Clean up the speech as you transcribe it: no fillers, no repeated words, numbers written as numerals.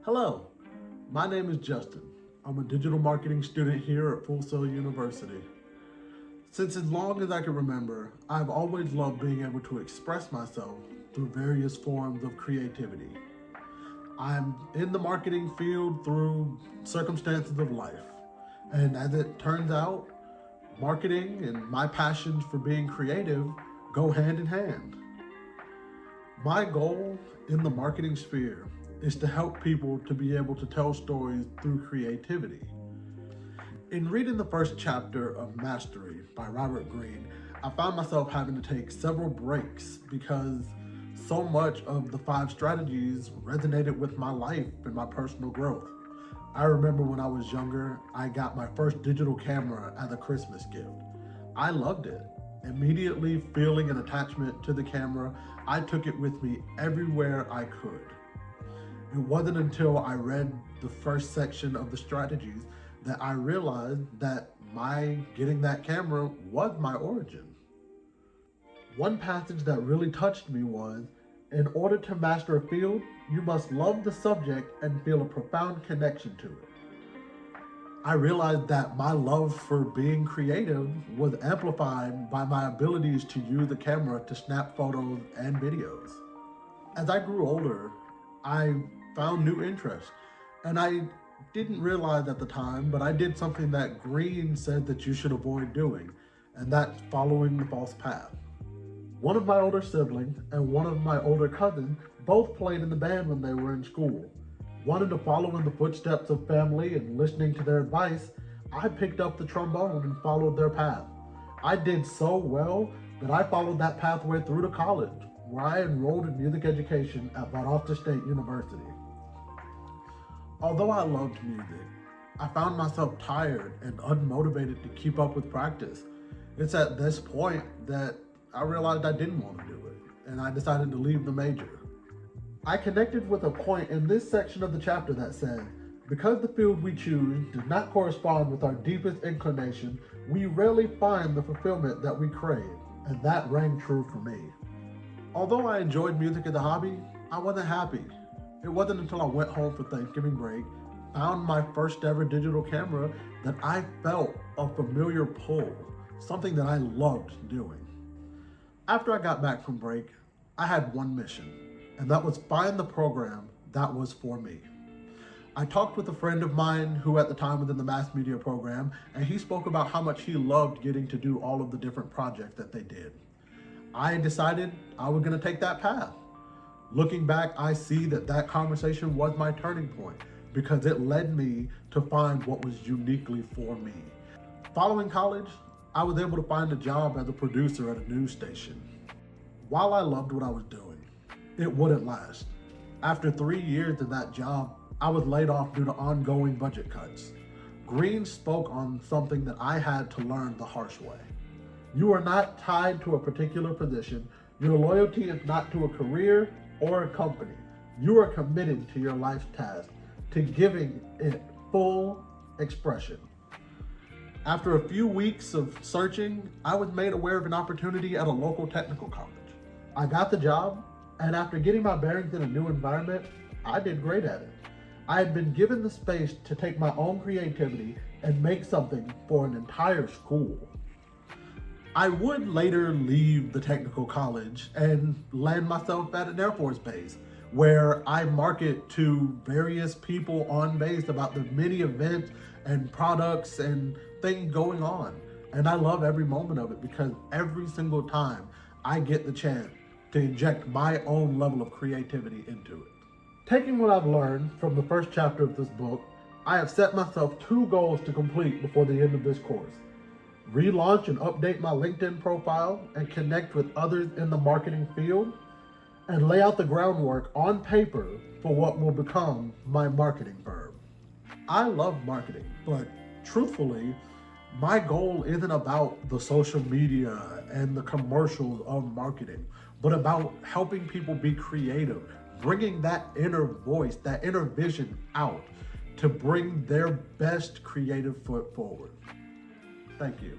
Hello, my name is Justin. I'm a digital marketing student here at Full Sail University. Since as long as I can remember, I've always loved being able to express myself through various forms of creativity. I'm in the marketing field through circumstances of life. And as it turns out, marketing and my passions for being creative go hand in hand. My goal in the marketing sphere is to help people to be able to tell stories through creativity. In reading the first chapter of Mastery by Robert Greene, I found myself having to take several breaks because so much of the 5 strategies resonated with my life and my personal growth. I remember when I was younger, I got my first digital camera as a Christmas gift. I loved it. Immediately feeling an attachment to the camera, I took it with me everywhere I could. It wasn't until I read the first section of the strategies that I realized that my getting that camera was my origin. One passage that really touched me was, in order to master a field, you must love the subject and feel a profound connection to it. I realized that my love for being creative was amplified by my abilities to use the camera to snap photos and videos. As I grew older, I found new interests, and I didn't realize at the time, but I did something that Greene said that you should avoid doing, and that's following the false path. One of my older siblings and one of my older cousins both played in the band when they were in school. Wanting to follow in the footsteps of family and listening to their advice, I picked up the trombone and followed their path. I did so well that I followed that pathway through to college, where I enrolled in music education at Valdosta State University. Although I loved music, I found myself tired and unmotivated to keep up with practice. It's at this point that I realized I didn't want to do it, and I decided to leave the major. I connected with a point in this section of the chapter that said, because the field we choose does not correspond with our deepest inclination, we rarely find the fulfillment that we crave, and that rang true for me. Although I enjoyed music as a hobby, I wasn't happy. It wasn't until I went home for Thanksgiving break, found my first ever digital camera, that I felt a familiar pull, something that I loved doing. After I got back from break, I had one mission, and that was find the program that was for me. I talked with a friend of mine who at the time was in the mass media program, and he spoke about how much he loved getting to do all of the different projects that they did. I decided I was gonna take that path. Looking back, I see that that conversation was my turning point because it led me to find what was uniquely for me. Following college, I was able to find a job as a producer at a news station. While I loved what I was doing, it wouldn't last. After 3 years in that job, I was laid off due to ongoing budget cuts. Greene spoke on something that I had to learn the harsh way. You are not tied to a particular position. Your loyalty is not to a career or a company. You are committed to your life's task, to giving it full expression. After a few weeks of searching, I was made aware of an opportunity at a local technical college. I got the job, and after getting my bearings in a new environment, I did great at it. I had been given the space to take my own creativity and make something for an entire school. I would later leave the technical college and land myself at an Air Force base, where I market to various people on base about the many events and products and things going on. And I love every moment of it because every single time I get the chance to inject my own level of creativity into it. Taking what I've learned from the first chapter of this book, I have set myself 2 goals to complete before the end of this course. Relaunch and update my LinkedIn profile and connect with others in the marketing field, and lay out the groundwork on paper for what will become my marketing firm. I love marketing, but truthfully, my goal isn't about the social media and the commercials of marketing, but about helping people be creative, bringing that inner voice, that inner vision out to bring their best creative foot forward. Thank you.